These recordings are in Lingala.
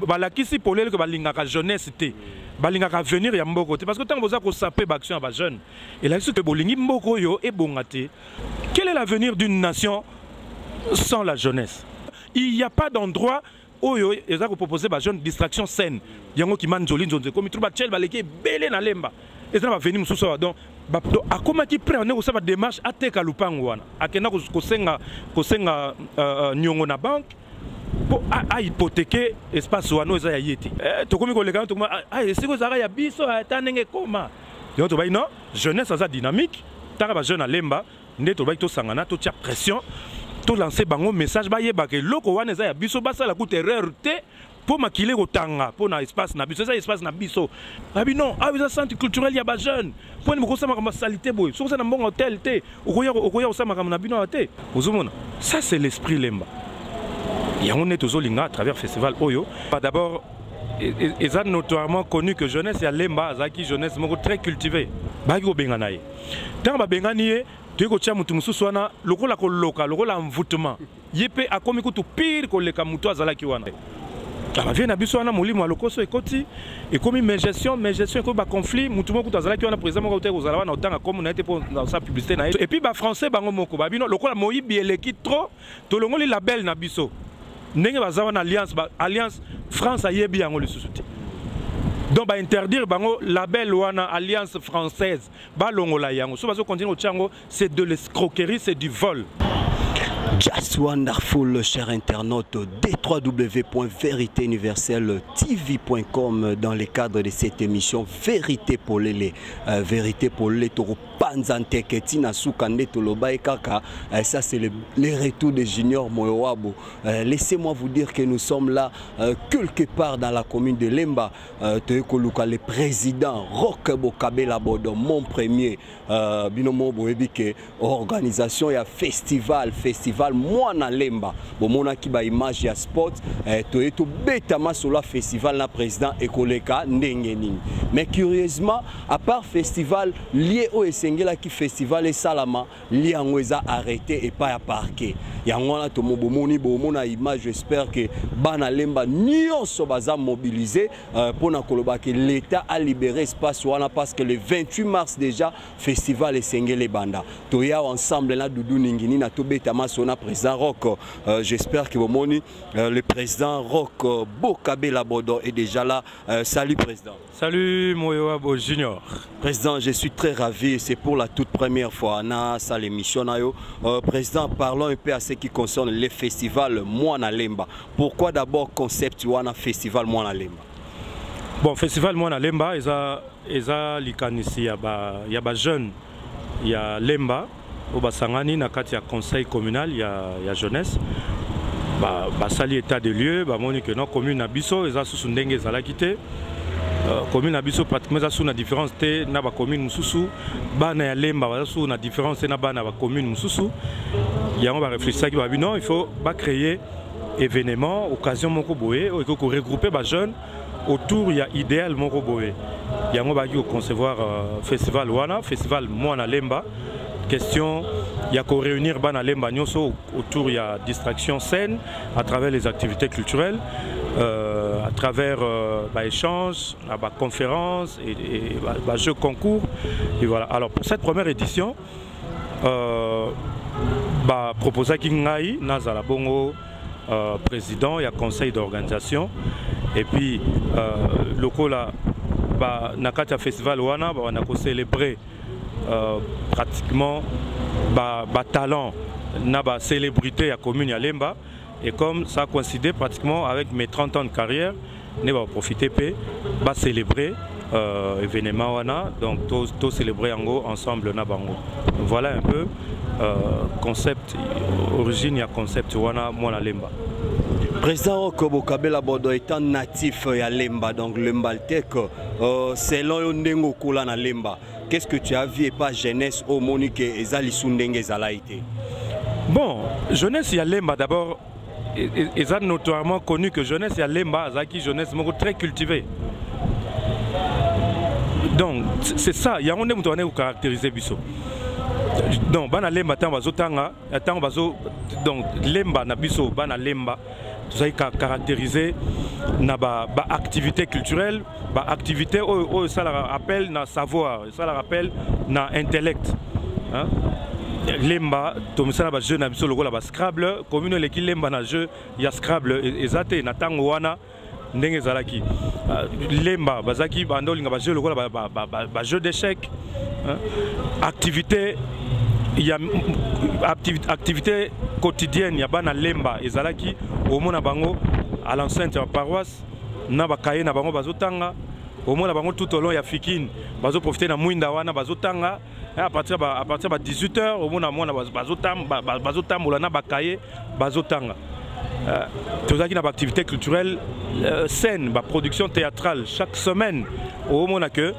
balakisi polele que balingaka jeunesse té balingaka venir ya mboko té parce que tant boza ko saper action ya ba jeune et là ce que bolingi mboko yo e bongate. Quel est l'avenir d'une nation sans la jeunesse? Il n'y a pas d'endroit où ils ont proposé des jeunes distraction saine. Il y a des gens qui mangent joli, comme ils trouvent des gens qui belé na lemba. Ils ont venir mususu donc a comment qui prend on a démarche à teka lupango wana. Akena ko senga nyongo na banque pour a hypothéquer espace wana eza ya yeti. To komi ko leka to c'est ko zara ya biso ata ndenge koma. Donc to ba non, jeunesse ça dynamique, tara ba jeune à lemba, ndé to ba to sangana to tia pression. To lancer bango message ba yeba ke loko wana za ya biso ba sala coûte erreur te pour makile kotanga pour na espace na biso ça espace na biso abi non ah ça centre culturel ya ba jeune pour ni mokosama kama salité boy so ça na bon hôtel te okoya osama kama na bino te ozomona ça c'est l'esprit lemba ya on est tozolinga à travers festival oyo d'abord ils ont notoirement connu que jeunesse ya lemba azaki jeunesse moko très cultivée ba ki obengana ye tant ba bengani ye tu es coaché mutu mususu wana lokola ko loka lokola envoûtement yepe akomi kutu pire ko leka mutu azalaki wana la vie na biso wana molimo alokoso ekoti ekomi mais gestion ko ba conflit mutu moko azalaki wana président moko te kozala wana otanga comme na été pour sa publicité na et puis ba français bango moko ba bino lokola moyibi eleki trop to longoli label na biso ndenge bazawa na alliance France ayebi yango lisusu te. Donc, bah, interdire bango label wana alliance française, bah longola yango. So bazo continuer au chango, c'est de l'escroquerie, c'est du vol. Just wonderful, chers internautes, www.véritéuniverselle-tv.com dans le cadre de cette émission Vérité pour les Vérité pour les taureaux Panzante Ketina Soukande Toloba et Kaka. Ça c'est le retour de Junior Moyoabo. Laissez-moi vous dire que nous sommes là quelque part dans la commune de Lemba. Le président Roch Bokabela Bodo, mon premier binomo boebike organisation ya festival moi na Lemba. Bon mona ki ba image ya sport to eto betama sur la festival na président ekoleka ndenge nini. Mais curieusement à part festival lié au esengela ki festival et salama li angweza arrêté et pas à parquer. Yango na to mobomoni bomona image j'espère que bana Lemba nyonso baza mobilisé pour na koloba que l'état a libéré espace wana parce que le 28 mars déjà festival esengele banda. To ya ensemble na Doudou Ningini na to betama sona président Roch. J'espère que bomoni le président Roch Bokabela Bodo est déjà là. Salut président. Salut Moyoabo Junior. Président, je suis très ravi, c'est pour la toute première fois na salle émission nayo. Président, parlons un peu à ce qui concerne les festivals Mwana Lemba. Pourquoi d'abord concept wana festival Mwana Lemba? Bon, festival Mwana Lemba eza likanisi ya ba jeune ya Lemba au basangani na kati ya conseil communal ya jeunesse. Ba sali état de lieu, ba moni que non commune abiso eza susu ndenge ezalaki te. Commune abiso pratiquement eza sous na différence te na ba commune mususu bana ya Lemba eza sous na différence na bana ba commune mususu. Yango ba réfléchissaki ba non il faut ba créer événement occasion moko boye ou ko regrouper ba jeunes autour ya idéal moko boye. Yango ba ki concevoir festival wana festival Mwana Lemba. Question, il y a qu'à réunir Bana Lemba nyonso autour il y a distraction saine à travers les activités culturelles, à travers échanges, conférences et jeux concours. Et voilà. Alors pour cette première édition, proposer Kingai Nazala Bongo président, il y a conseil d'organisation et puis lokola Nakata Festival Wana on a célébré pratiquement talent na célébrité à commune à Lemba et comme ça coïncidait pratiquement avec mes 30 ans de carrière ne va profiter pour célébrer événement wana donc tout célébrer ensemble na bango. Voilà un peu concept origine ya concept wana Mwana Lemba. Président Roch Bokabela Bodo étant natif à Lemba donc Lembaltek selon Ndengo Kola na Lemba. Qu'est-ce que tu as vu et pas jeunesse au Monique et Zali Sundenge Zalaïté? Bon, jeunesse y a Lemba d'abord, ils ont notoirement connu que jeunesse y a Lemba, Zaki jeunesse très cultivée. Donc c'est ça, il y a un monde qui caractériser Bisso. Donc bana Lemba tant bazotanga, tant bazo donc Lemba na Bisso bana Lemba tout ça caractérisé na activité culturelle, activité ça la rappelle na savoir, ça la rappelle na intellect. Hein? Lemba, tout ça na jeu na biso lokola ba Scrabble, commune leki lemba na jeu ya Scrabble ezate na tango wana ndenge zalaki. Lemba bazaki bandolinga ba jeu lokola ba jeu d'échecs. Hein? Activité il y a activité quotidienne, il y a bana lemba ezalaki au mona bango à l'enceinte de la paroisse na bakaye na bango bazotanga au mona bango tout au long ya fikine bazo profiter na mwinda wana bazotanga à partir de 18h au mona bazotambola na bakaye bazotanga tout ça qui n'a pas activité culturelle scène production théâtrale chaque semaine au mona que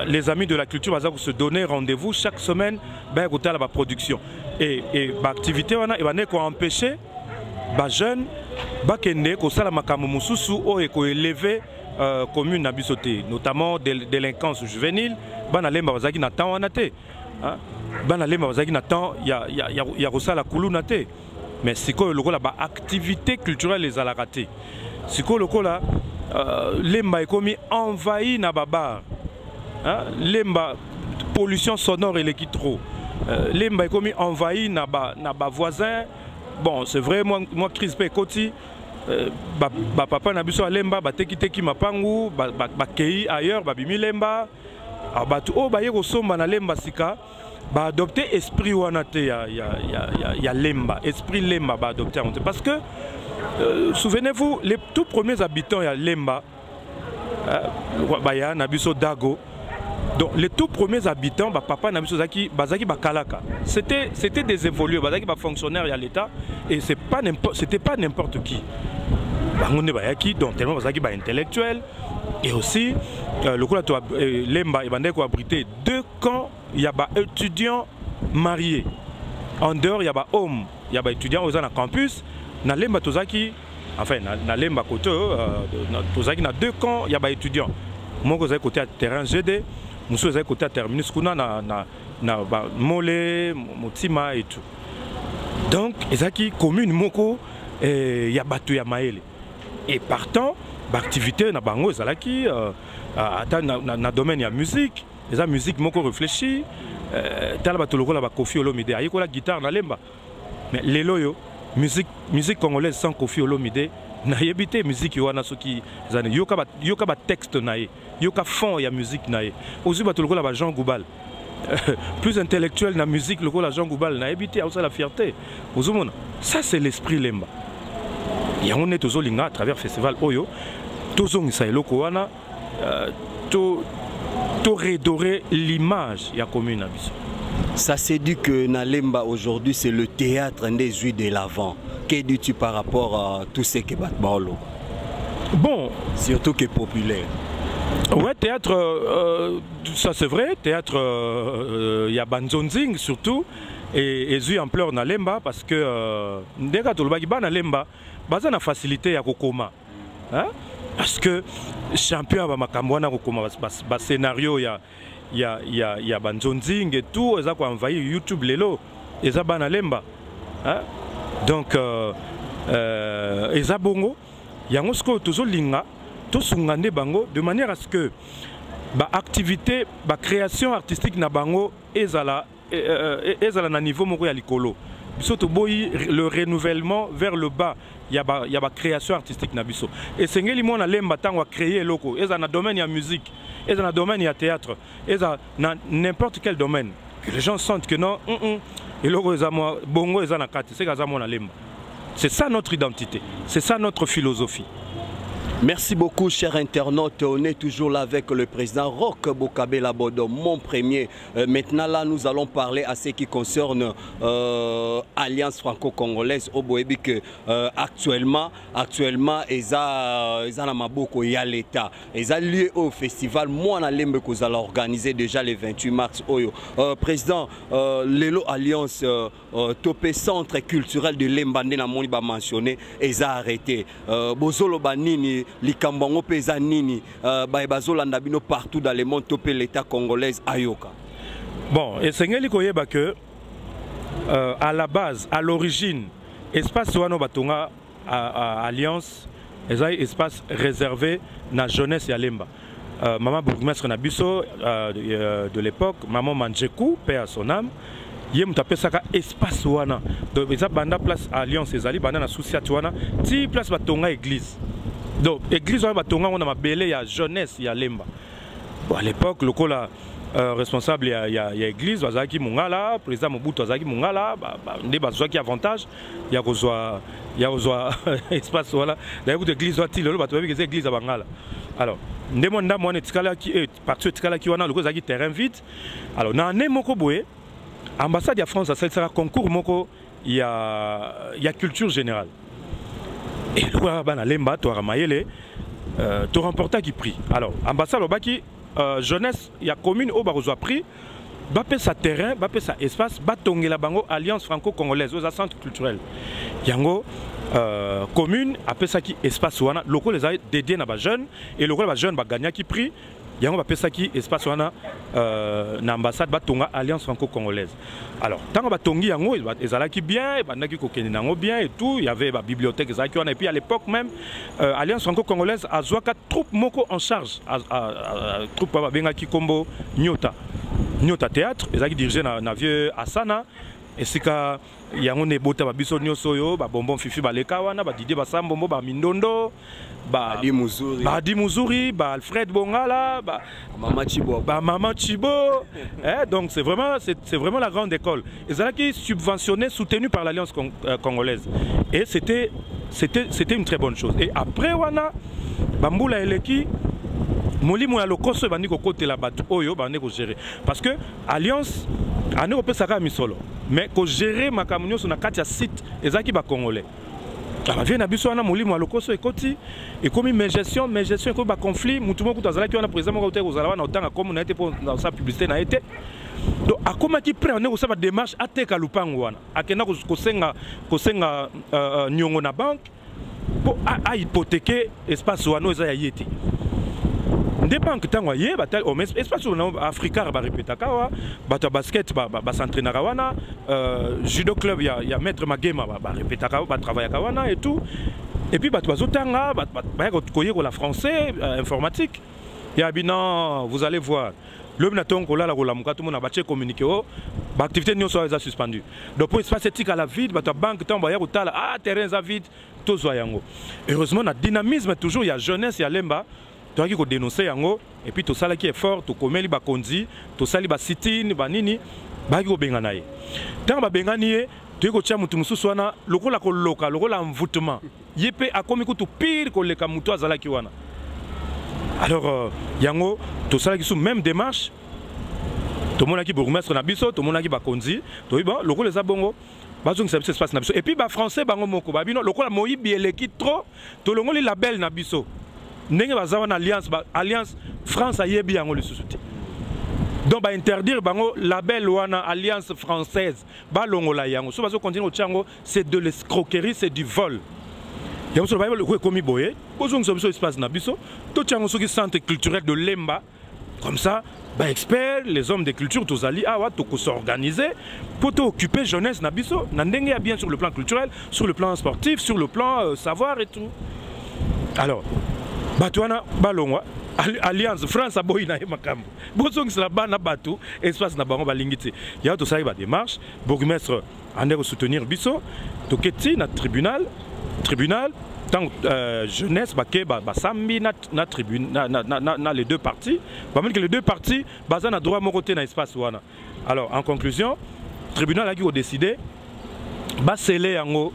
les amis de la culture vont se donner rendez-vous chaque semaine pour la production et l'activité va empêcher les jeunes de élever la commune notamment délinquance juvénile mais c'est quoi l'activité culturelle les a raté c'est quoi lemba est commis envahi na babar. Lemba pollution sonore et l'équipe trop. Lemba est commis envahi na ba voisin. Bon, c'est vrai moi crispé koti papa na biso lemba teki mapangu kei ailleurs bimi lemba tout o ba yeko somba na lemba sika adopter esprit wana te ya lemba esprit lemba adopter parce que souvenez-vous les tout premiers habitants ya lemba ya na biso dago. Donc les tout premiers habitants, papa Nabiso Zaki, Bazaki Bakalaka, c'était des évolués, Bazaki fonctionnaires à l'État et c'était pas n'importe qui. Bangonde Bayaki, donc tellement Bazaki intellectuel et aussi le coup Lemba et Bandeko abrité 2 camps, il y a étudiants mariés. En dehors il y a hommes, il y a étudiants aux campus, na Lemba Tozaki, enfin na Lemba côté Tozaki na 2 camps, il y a étudiants. Moi je côté à terrain GD. Nous sommes côté terminus kuna na mole motima et tout. Donc ezaki commune moko ya batu ya maele. Et partant l'activité na bango ezalaki na domaine ya musique, eza musique moko réfléchi tala batu lokola ba Koffi Olomide ayikola guitare na lemba. Mais lelo yo musique congolaise sans Koffi Olomide na yebité musique wana soki zane yoka ba texte na ye yoka fond ya musique na ye aussi ba tolokola ba Jean Goubal plus intellectuel na musique lokola Jean Goubal na yebité aussi la fierté ozomona ça c'est l'esprit lemba ya on est tozolinga à travers festival oyo tozongisa eloko wana to redorer l'image ya commune na biso. Ça s'est dit que Nalemba aujourd'hui c'est le théâtre des yeux de l'avant. Que dis-tu par rapport à tout ce qui est Batbaolo? Bon, surtout qui est populaire. Ouais, théâtre, ça c'est vrai. Théâtre, il y a Banzonzing surtout et Zui ampleur Nalemba parce que dès que tu le Nalemba, basa na facilité à Kokoma, parce que champion va makamwana Kokoma, bas scénario il y a Banzonzing et tout, ils ont envahi YouTube lelo, ils ont Nalemba. Donc, Ezabongo, il y a un peu de linga, tout sungande bango, de manière à ce que l'activité, la création artistique na bango, ezala na niveau moko ya likolo. Biso boy le renouvellement vers le bas, il y a la création artistique na biso. Et sengeli mo na lemba tango créer loko, ezala na domaine ya musique, ezala na domaine ya théâtre, ezala na n'importe quel domaine. Que les gens sentent que non, et logo ezamo bongo ezana kati, c'est gazamo na lemba. C'est ça notre identité, c'est ça notre philosophie. Merci beaucoup, chers internautes. On est toujours là avec le président Roch Bokabela Bodo, mon premier. Maintenant, là, nous allons parler à ce qui concerne Alliance franco-congolaise au Boébi que actuellement, ils ont maboko ya l'État. Ils ont lieu au festival. Moi, on a l'aimé que vous allez organiser déjà le 28 mars. Président, Lelo Alliance, topé centre culturel de Lembandé, na moni ba mentionné, ils ont arrêté. Bozolo Banini. Likambango peza nini bazolanda bino partout dans le monde topé l'État congolais ayoka. Bon, et sengeli koyeba que à la base, à l'origine, espace wano batonga alliance ezali espace réservé na jeunesse ya Lemba. Maman bourgmestre na biso de l'époque, maman Manjeku, paix à son âme, yé mutapé saka espace wana. Donc eza banda place alliance ezali banda na souciat wana, ti place batonga église. Donc église wana batonga on a mabele ya jeunesse ya Lemba. Bon, à l'époque le kola responsable ya église bazaki mungala, président Mobutu azaki mungala, ndé bazaki avantage ya kozwa espace voilà. D'ailleurs l'église wati lelo bato babi que église abangala. Alors ndemanda mwana tikala ki parti tikala ki wana loko zaki terrain vide. Alors na né moko boye ambassade ya France a sera concours moko ya culture générale. Et le bana Lemba to ramayele to remporta qui prix. Alors ambassade obaki jeunesse ya commune au barozo prix bapé sa terrain, bapé sa espace, batongela bango alliance franco-congolaise aux centres culturels. Yango commune appelle ça qui espace wana loko les a dédié na ba jeunes et loko ba jeune ba gagna qui prix yango ba pesa qui espace wana na ambassade batonga alliance franco-congolaise. Alors tant ba tongi yango ezala qui bien et bandaki ko keni nango bien et tout, il y avait ba bibliothèque ezala qui wana et puis à l'époque même alliance franco-congolaise a zwaka troupe moko en charge troupe ba benga ki kombo Nyota théâtre ezaki dirigé na vieux Asana. Et c'est que yango ne bota ba biso nyoso yo ba bonbon fifi ba leka wana ba Didier Basambombo ba Mindondo ba Di Muzuri ba Alfred Bongala ba Mama Chibo donc c'est vraiment la grande école. Et ça qui subventionné soutenu par l'Alliance congolaise et c'était une très bonne chose. Et après wana bambula eleki molimo ya lokoso bandi ko kotela bato oyo bandi ko gérer parce que alliance ane ko pesa ka misolo mais ko gérer makamunyo sur na kati ya site ezaki ba congolais ba vient na biso wana molimo ya lokoso ekoti ekomi mes gestion ko ba conflit mutu moko tazala ki wana président moko te kozala wana otanga comme na été pour dans sa publicité na été donc akoma ki prêt ane ko sa ba démarche ateka lupango wana akena ko senga nyongo na banque pour a hypothéquer espace wana eza ya yeti dépend que tant voyez batal au espace où Africa va répéter kawa bata basket ba s'entraîner kawana judo club il y a maître Magema va répéter kawa va travailler kawana et tout et puis bata bazotanga ba koyer la français informatique ya binan vous allez voir le naton ko la la muka tout monde a battu communiquer ba activité nyo soit suspendu donc pour espace éthique à la vide bata banque tant ba ya kotala terrain à vide tout soit yango heureusement na dynamisme toujours il y a jeunesse il y a Lemba. Tu as dénoncé yango et puis tout ça qui est fort, tout comme les bakonzi, tout ça les basitini, banini, bagi benganaye. Tant ba benganie, tu es coaché mutu mususwana, loko la koloka, loko la envoûtement. Yepe a comme tout pire que les kamuto azala kiwana. Alors yango tout ça qui sont même démarche. Tout le monde qui bourgmestre na biso, tout le monde qui bakonzi, tout bon, loko les abongo. Bazong ça se passe na biso. Et puis ba français bango moko babino, loko la moyibi eleki trop, tout le monde les label na biso. N'enge bazawana alliance France a yebi yango le sous-souté. Donc ba interdire bango label wana alliance française ba longola yango. So bazo continuer au tchango, c'est de l'escroquerie, c'est du vol. Yango so ba le ko komi boye, bozong so espace na biso, to tchango so ki centre culturel de Lemba. Comme ça, ba experts, les hommes de culture tous ali awa to ko s'organiser pour occuper jeunesse na biso, na ndenge bien sur le plan culturel, sur le plan sportif, sur le plan savoir et tout. Alors Batouana balongwa alliance France a boyi na makambo bozong sala bana batu espace na bango balingiti ya to sala ba démarche bourgmestre ande ko soutenir biso to keti na tribunal tant jeunesse baké ba sambi na tribune na les deux parties ba même que les deux parties bazana droit mo côté na espace wana. Alors en conclusion tribunal a qui décidé ba sceller yango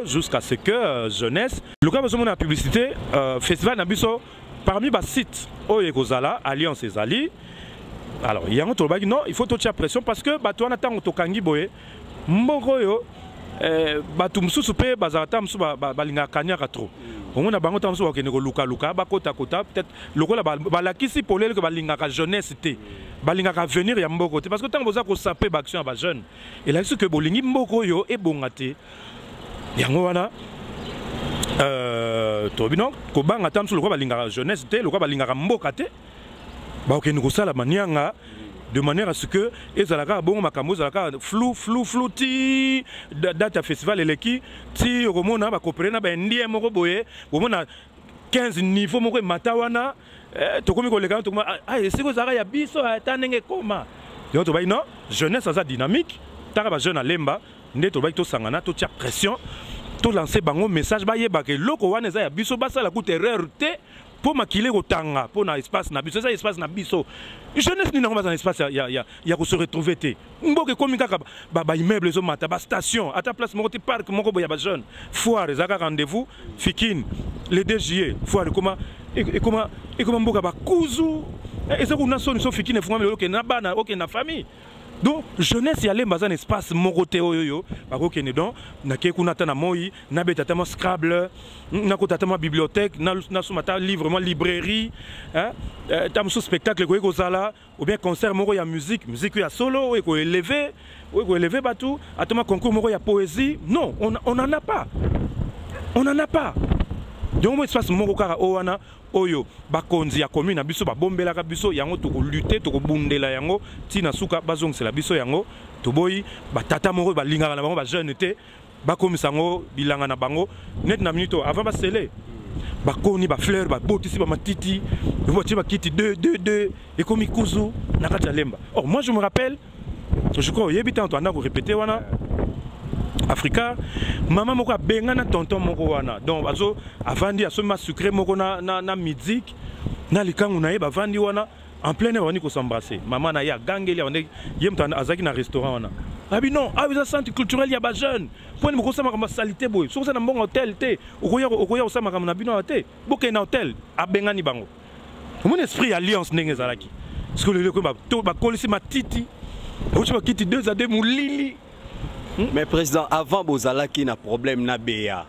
jusqu'à ce que jeunesse le cas besoin de la publicité festival nabiso parmi les sites Oyekozala Alliance Ezali. Alors il y a un autre non il faut toute pression parce que bato na tango tokangi boye mboko yo bato mususu pe bazata musu balinga kanyaka trop on a bango tango bakene ko luka bakota peut-être lokola balakisi polele que balinga ka jeunesse té balinga ka venir ya mboko té parce que tango boza ko saper action ba jeune et là ce que bolingi mboko yo e bongate yango wana tobino ko banga tamsu lokola balinga jeunesse té lokola balinga mboka té ba okene ko sala manianga de manière à ce que ezalaka bongo makambo ezalaka flou ti date ya festival eleki ti okomona bakopere na baindien moko boye bomona 15 niveau moko emata wana tokomi koleka tokoma esiko ezalaka ya biso ata ndenge ekoma donc tobai non jeunesse aza dynamique taka bajeune alemba nde tobaki tosangana totia pression tolancer bango message bayebaka eloko wana eza ya biso basala kuta erreur te pour makile kotanga pour na espace na biso ça espace na biso jeunesse ni nango dans espace ya ko se retrouver te mboke komi kaka ba immeuble zo mata ba station ata place moko te parc moko boya ba jeune foire ezaka rendez-vous fikine le 2 juillet foire comment mboka ba kuzu ezaka una soni so fikine fungama lelo ke na bana ok na famille. Donc jeunesse y aller dans un espace moroté oyo bakokene donc nake kuna tana moi na betatama Scrabble na kotatama bibliothèque na sumata livre vraiment librairie hein tamso spectacle ko kozala ou bien concert moko ya musique ya solo ou ko élever batou atama concours moko ya poésie non on en a pas donc moi espace moko kaka owana oyo bakonzi ya commune na biso babombelaka biso yango toko lutter toko bundela yango tina suka bazongisela biso yango toboyi batata moko balingaka na bango ba jeune te bakomisa ngo bilanga na bango net na minute avant ba sele bakoni ba fleur ba botisi ba matiti voiture ba kiti 2 et comme ikuzu na kati ya lemba. Oh moi je me rappelle je crois yebita on a répété wana Africa, maman moko bengana tonton moko wana. Donc azo avandi asoma sucré moko na musique na likangu na yeba vandi wana en plein air on ko s'embrasser. Maman na ya gangeli on yemta azaki na restaurant wana. Abi non, ça centre culturel ya ba jeune. Pour ni moko sama comme salité boy. So ça na bon hôtel te. Okoya osama comme na bino te. Boke na hôtel abengani bango. Mon esprit alliance ndenge zalaki. Parce que le ko ba kolisi matiti. Ochi ba kiti 2 à 2 moulili. Mais président, avant bozalaki na problème na Béa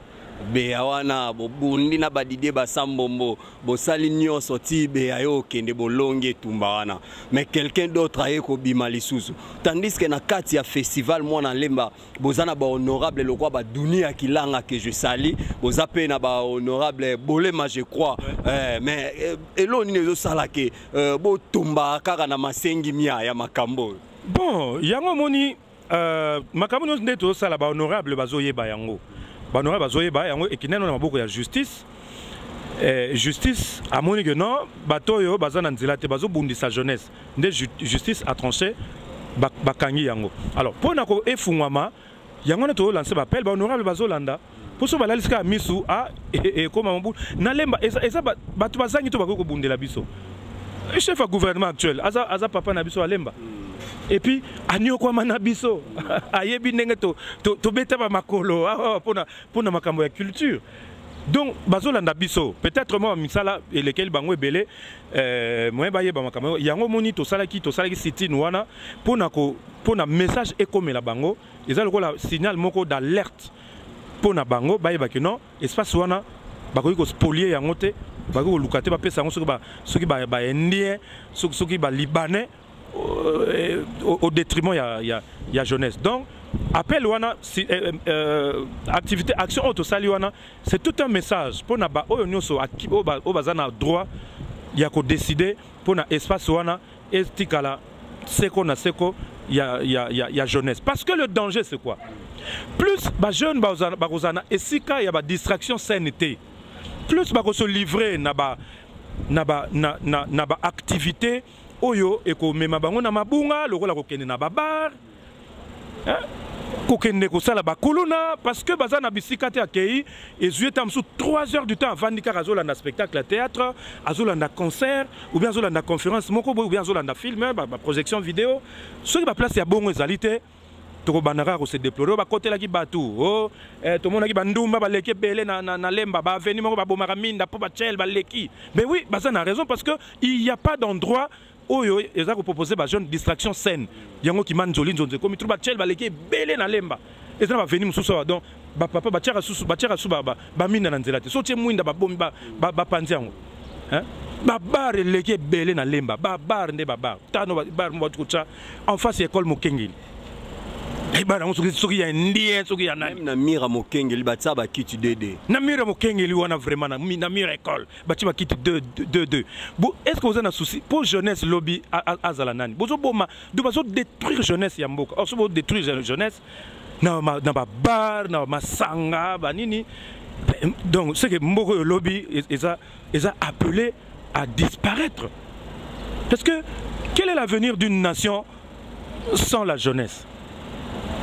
wana bobundi na badide basambombo bosali nyonso ti Béa yo kende bolonge tumba wana mais quelqu'un d'autre aye ko bima lisusu tandis que na kati ya festival mwana lemba bozana ba honorable lokwa ba dunia kilanga que je sali bozape na ba honorable bolema je crois mais eloni nezo salake bo tumba kaka na masengi mia ya makambo bon yango moni makambo nyonso nde tozosala bahonorable bazoyeba yango bahonorable bazoyeba yango ekineno na maboko ya justice justice amoni ke non bato oyo baza na nzela te bazobundisa jeunesse nde justice a tranché bakangi yango alors mpona ko efungwama yango nde tozolanse bapele bahonorable bazolanda mpo so balalisika ya misu ekoma mobu nalemba eza bato bazangi to bakoki kobundela biso chef ya gouvernement actuel aza papa na biso alemba. Et puis, anyoko manabiso, ayebi ndenge to beta ba makolo, pona makambo ya culture. Donc, bazolanda biso, peut-être moi misala et lesquels bango ebele, moi ba yeba makambo, yango moni to salaki siti wana, pona message ekomela bango, eza lokola signal moko d'alerte pona bango, ba yeba que non, espace wana bakoki ko spolier yango te, bakoki ko lukate ba pesa yango soki ba indien, soki ba libanais. Au détriment ya jeunesse. Donc appel wana activité action autosali wana c'est tout un message pour na ba oyo nyonso o bazana droit ya ko décider pour na espace wana estikala seko na seko ya jeunesse parce que le danger c'est quoi plus ba jeune bazana esika ya ba distraction sainteté plus ba ko se livrer na ba activité oyo eko mema bango na mabunga lokola kokende na babar kokende kosala bakuluna parce que baza na bisika te akei ezue tamsu 3 heures du temps avant dika azolanda spectacle théâtre azolanda concert ou bien azolanda conférence moko ou bien azolanda film ba projection vidéo soki ba place ya bongo ezali te toko banaka ko se déplorer ba kotela ki batu to mona ki bandumba ba leki belé na lemba ba veni moko ba bomaka minda po ba chel ba leki mais oui baza na raison parce que il y a pas d'endroit oyo eza ko proposer ba jeune distraction saine yango ki man joli nzonze comme trouba chel ba leki belé na lemba eza ba veni mususu donc ba papa ba tchaka susu ba minda na nzela te so tie mwinda ba bombi ba panzi yango ba bar leki belé na lemba ba bar nde ba bar tano ba bar mo en face école Mokengeli Et bah on soki ya ndien soki ya nani. Même na mira mokengeli batsa ba kiti 2-2. Na mira mokengeli wana vraiment na mira école. Bati ba kiti 2-2. Bon, est-ce que vous avez un souci pour jeunesse lobby azala nani? Bozo boma do bazo détruire jeunesse ya mboka. Or so bo détruire jeunesse na ba bar, na masanga, ba nini. Donc c'est que mboko lobby ils a appelé à disparaître. Parce que quel est l'avenir d'une nation sans la jeunesse?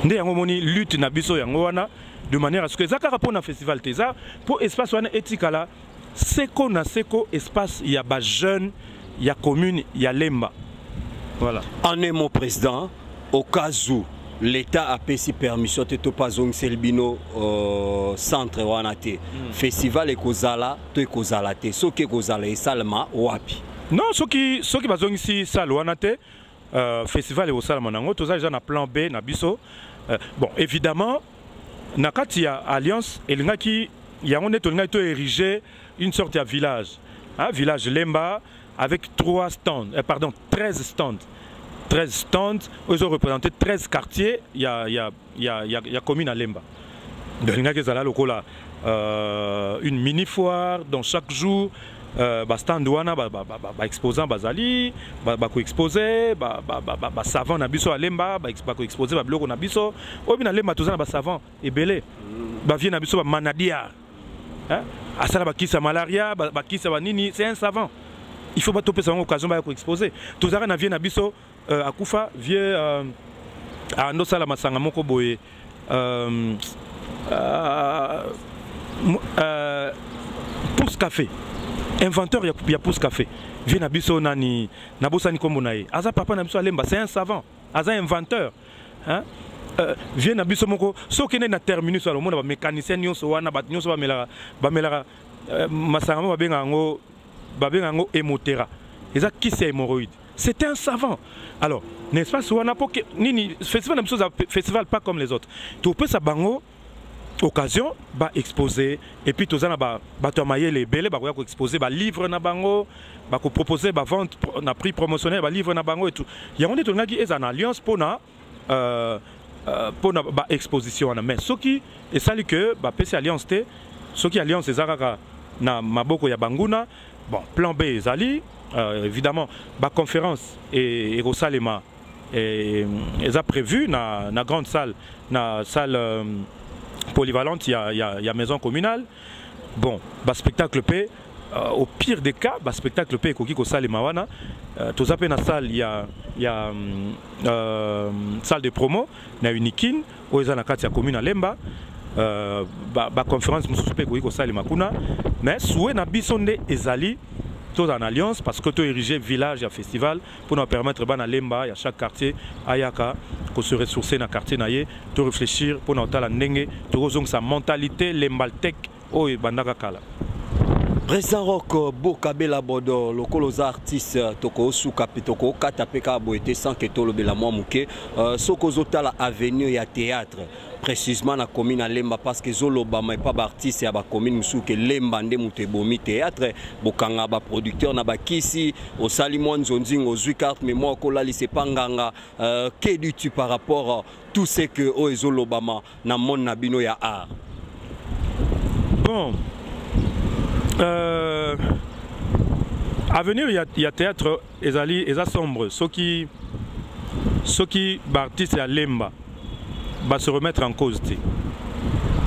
Ndé yango moni lutte na biso yango wana de manière à ce que zakara pour un festival teza pour espace wana etikala seko na seko espace il y a ba jeune il y a commune il y a lemba. Voilà. En un mot président, au cas où l'État a payé permission de Topazong Selbino centre wana te festival et kozala to kozala te soki kozala et salma wapi. Non, soki bazong ici sal wana te festival et au salma nango toza déjà na plan B na biso. Bon, évidemment, Nakati y a alliance et l'ingaki yango neto l'ingaki érigé une sorte de village, un village Lemba avec 13 stands. 13 stands, ils ont représenté 13 quartiers, il y a commune à Lemba. Donc l'ingaki zala lokola une mini foire dans chaque jour. Stand wana exposant bazali ko exposer savant na biso alemba ko exposer biloko na biso obi na lemba tozana savant ebele vie na biso manadia asala bakisa malaria bakisa banini c'est un savant il faut pas toper ça en occasion ko exposer tozara na vie na biso akufa vie ando sala masanga moko boye pousse café. Inventeur il y a pousse café. Vient na biso nani na bosani kombo nae. Aza papa na biso alemba, c'est un savant. Aza inventeur. Hein? Vient na biso moko so kene na terminus so mona ba mécanicien nyonso wana bat nyonso ba melara masanga ba benga ngo hémothéra. Eza kisi hémorroïde. C'est un savant. Alors, n'est-ce pas so wana poke nini festival na biso festival pas comme les autres. Tu peux sa bango occasion ba exposer et puis tous na ba tomayer les belé ba ko exposer ba livre na bango ba ko proposer ba vente na prix promotionnel ba livre na bango et tout ya on est tout ngaki en alliance pour na ba exposition na mais soki et ça que ba PC alliance té soki alliance ezaka na maboko ya banguna bon plan B ezali évidemment ba conférence et Rosalema et a prévu na grande salle na salle polyvalente, il y a maison communale. Bon, spectacle P, au pire des cas, spectacle P, Koki Kosal et Mawana. Tout ça, dans la salle, il y a salle de promo, il y a Unikin, où il y a la commune à Lemba. Conférence, Koki Kosal et Makuna. Mais, souhait na bisonde ezali, tout en alliance, parce que tu as érigé village et festival pour nous permettre à Lemba, à chaque quartier, à Yaka, qu'on se ressource dans le quartier, de réfléchir pour nous entendre sa mentalité, l'embaltec, oh et bandakakala. Président Rock Bokabela Bodo, le colos artiste Toko Suka Pitoko, Katapeka Boete, sans que tout le bélamois mouké, Sokozota la avenue et à théâtre. Précisément la commune à Lemba parce que Zolobama n'est pas artiste et à la commune Moussouke Lemba nde Moutebomi théâtre Bokanga ba producteur na ba kisi au Salimon Zonzing au Zuikart mais moi ko lali c'est pas nganga que dis-tu par rapport à tout ce que Zolobama na mon nabino ya art. Bon à venir il y a théâtre ezali eza sombre ceux qui artiste à Lemba va se remettre en cause.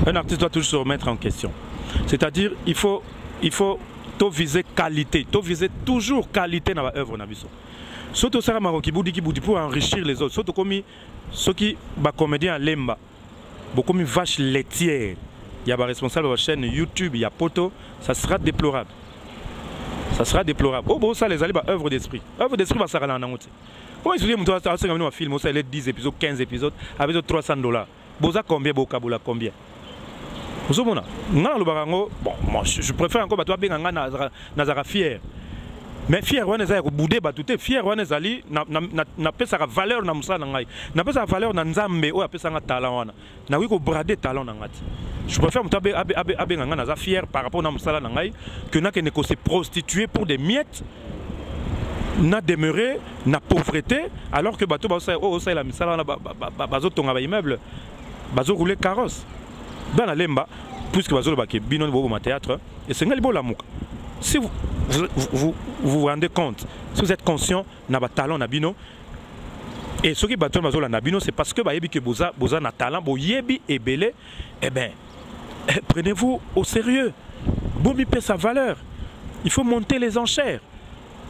Un artiste doit toujours se remettre en question. C'est-à-dire il faut viser qualité, viser toujours qualité dans l'œuvre. Surtout ça pour enrichir les autres. Surtout comme ceux qui sont comédiens à Lemba, beaucoup de vaches laitières. Il y a des responsables de la chaîne YouTube, il y a Poto, ça sera déplorable. Ça sera déplorable. Oh bon ça les allez œuvre d'esprit. Œuvre d'esprit va s'arrêter en anglais. Comment est-ce que vous avez un film, ça 10 épisodes, 15 épisodes, avec $300. Vous avez combien, Bokaboula, combien? Vous avez bon, moi je préfère encore que tu aies fier. Mais fier, on est boudé, fier, on est allé, n'a pas sa valeur dans Moussa Nangai, n'a pas sa valeur dans Nzambe, ou a pas sa talent. N'a pas brader talent dans je préfère que tu fier par rapport à Moussa Nangai que n'a que se prostituer pour des miettes. n'a demeuré na pauvreté alors que bateau ça la misala bazo tonga ba immeuble bazo rouler carrosse dans la lemba puisque bazo ba ke bino bo ma théâtre et c'est ngali bo la muka. Si vous rendez compte, si vous êtes conscient na ba talent na bino et ce qui bateau bazo la na bino c'est parce que ba yebi que boza na talent bo yebi et belé, eh ben prenez-vous au sérieux. Bomi paie sa valeur. Il faut monter les enchères.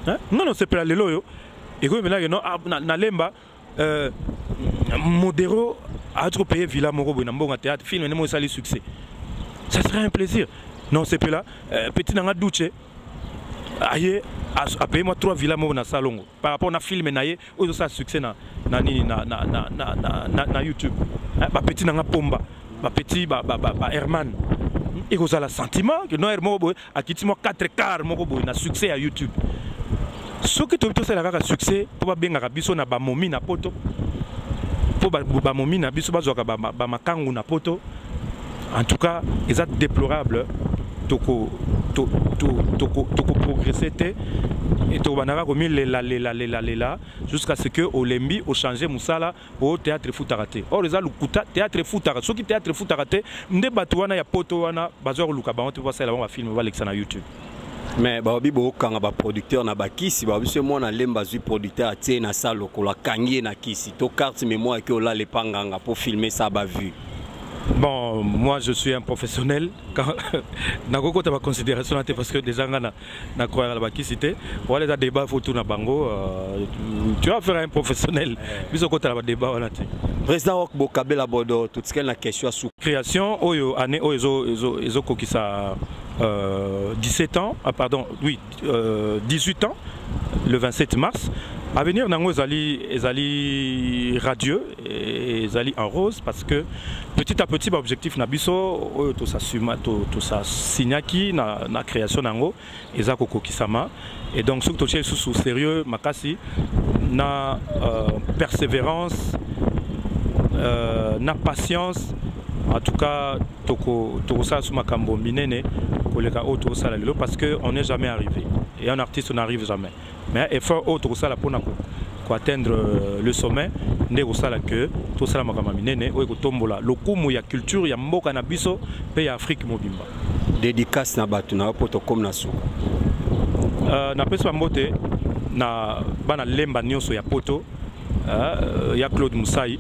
Hein? Non, c'est pas le loyo. Et comme maintenant, na lemba, Modero a trop payé Villa Morobo, na mbonga théâtre, film, et sali succès. Ça serait un plaisir. Non, c'est pas là. Petit nanga douche. Aïe, a payé moi 3 Villa Morobo na salongo. Par rapport à film, naïe, où ça succès na YouTube. Ba petit nanga pomba, ba petit ba Herman. Et vous avez le sentiment que nous avons a 4 quarts de succès à YouTube. Ce qui est un succès, pour bien rabiso na bamomi na poto, pour bamomi na biso bazoka bamakangu na poto. En tout cas, ils sont déplorables. Toko progresser et to banara komi lela jusqu'à ce que Olembi au changer musala au théâtre foutaraté. Or les lukuta théâtre foutaraté. Ce qui théâtre foutaraté, nde batuana ya poto wana bazor luka ba on te voit ça là on va filmer va l'ex na YouTube. Mais babi bo kanga ba producteur na bakisi babi ce moi na lemba zu producteur atie na salo ko la kangie na kisi to carte mémoire que la le panganga pour filmer ça ba vu. Bon, moi je suis un professionnel. Nakoko ta considération parce que déjà na croire la bakisité. Voilà les débats photo na bango. Tu vas faire un professionnel. Biso kota la débat on a été. Président Bokabe la bodo tout ce qu'elle la question sous création oyo année oyo kokisa 17 ans, pardon, oui, 18 ans, le 27 mars. À venir, nango ezali radieux et ezali en rose parce que petit à petit, l'objectif nabiso, tout ça signaki na création nango, ezako kokisama. Et donc, ce que tu es sous sérieux, makasi, na persévérance, na patience. En tout cas, toko ça sous makambo minene parce qu'on n'est jamais arrivé. Et un artiste n'arrive jamais. Mais effort autre ça pour atteindre le sommet, n'est ça que tout ça makambo minene ou tombola. Le kumu ya culture ya mboka na biso pays Afrique mobimba. Dédicace na batu na poto comme na sou. Na pesa mbote na bana lemba nyonso ya poto ya Claude Moussaï.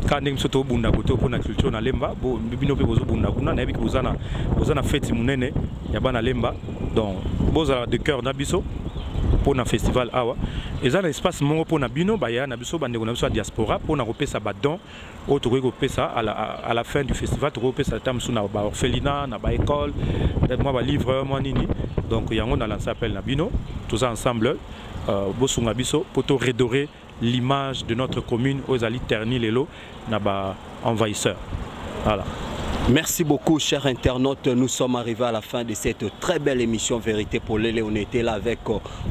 Quand nous sommes bunda koto pour la culture na lemba bo bino pe bozo bunda kuna na yebiki bozana fête munene ya bana lemba donc bozala de cœur na biso pour na festival awa eza na espace mongo pour na bino baya na biso bande na biso diaspora pour na repesa ba don auto repesa à la fin du festival to repesa tam suna ba orphelinat na ba école moi ba livre moi nini donc yango na lancer appel na bino tous ensemble bosunga biso pour to redorer l'image de notre commune aux Ali terni lelo naba envahisseur. Voilà. Merci beaucoup chers internautes, nous sommes arrivés à la fin de cette très belle émission Vérité pour Lélé. On était là avec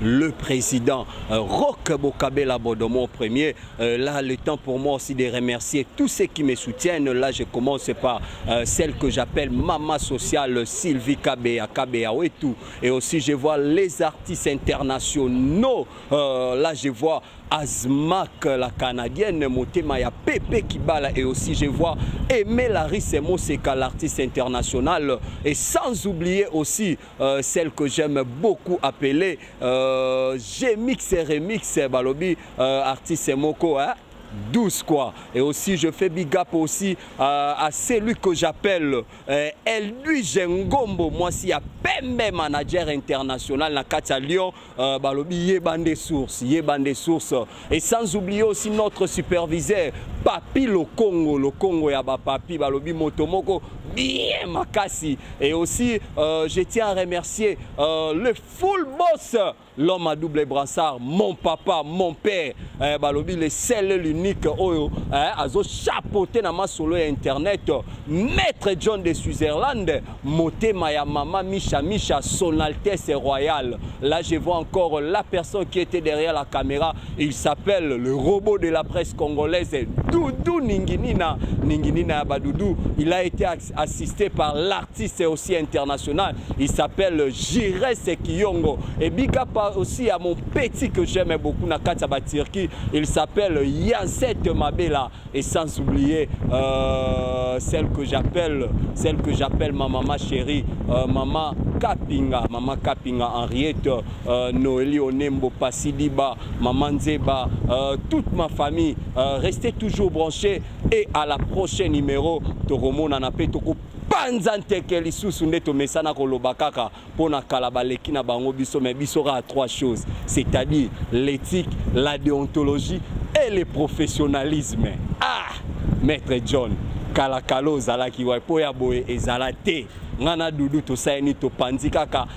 le président Roch Bokabe Labodo, mon premier. Là le temps pour moi aussi de remercier tous ceux qui me soutiennent. Là je commence par celle que j'appelle Mama Sociale Sylvie Kabea et tout. Et aussi je vois les artistes internationaux. Là je vois Azmak la Canadienne, Motema ya Pepe Kibala et aussi je vois Aimé Larisse Moseka l'artiste international et sans oublier aussi celle que j'aime beaucoup appeler G-Mix et Remix Balobi artiste Moko hein? 12 quoi. Et aussi je fais big up aussi à celui que j'appelle Elduige Ngombo, moi si a Pembe manager international na Katia Lyon balobi yebande source et sans oublier aussi notre superviseur Papi le Congo ya ba Papi balobi Motomoko bien makasi et aussi je tiens à remercier le full boss l'homme à double brassard mon papa mon père balobi le seul l'unique chronique oyo azo chapeauté na masolo ya internet Maître John de Switzerland motema ya mama Misha son Altesse royale. Là je vois encore la personne qui était derrière la caméra, il s'appelle le robot de la presse congolaise Doudou Ninginina Badoudou. Il a été assisté par l'artiste aussi international, il s'appelle Jires Kiyongo. Et big up aussi à mon petit que j'aime beaucoup na Kataba Turquie, il s'appelle Yanset Mabela. Et sans oublier celle que j'appelle ma maman chérie, maman Kapinga Henriette, Noélie Onembo Pasidiba, maman Nzeba, toute ma famille. Restez toujours branchés et à la prochaine numéro Toromo Nanape Toko Panzante Kelisusu Neto Mesana Kolobakaka Pona Kalabaleki na bango biso, mais bisora à trois choses, c'est-à-dire l'éthique, la déontologie et le professionnalisme. Ah, Maître John Kalakalo Zalaki Waipoya Boye et Zalate Ngana Doudou to Saini to Panzi Kaka.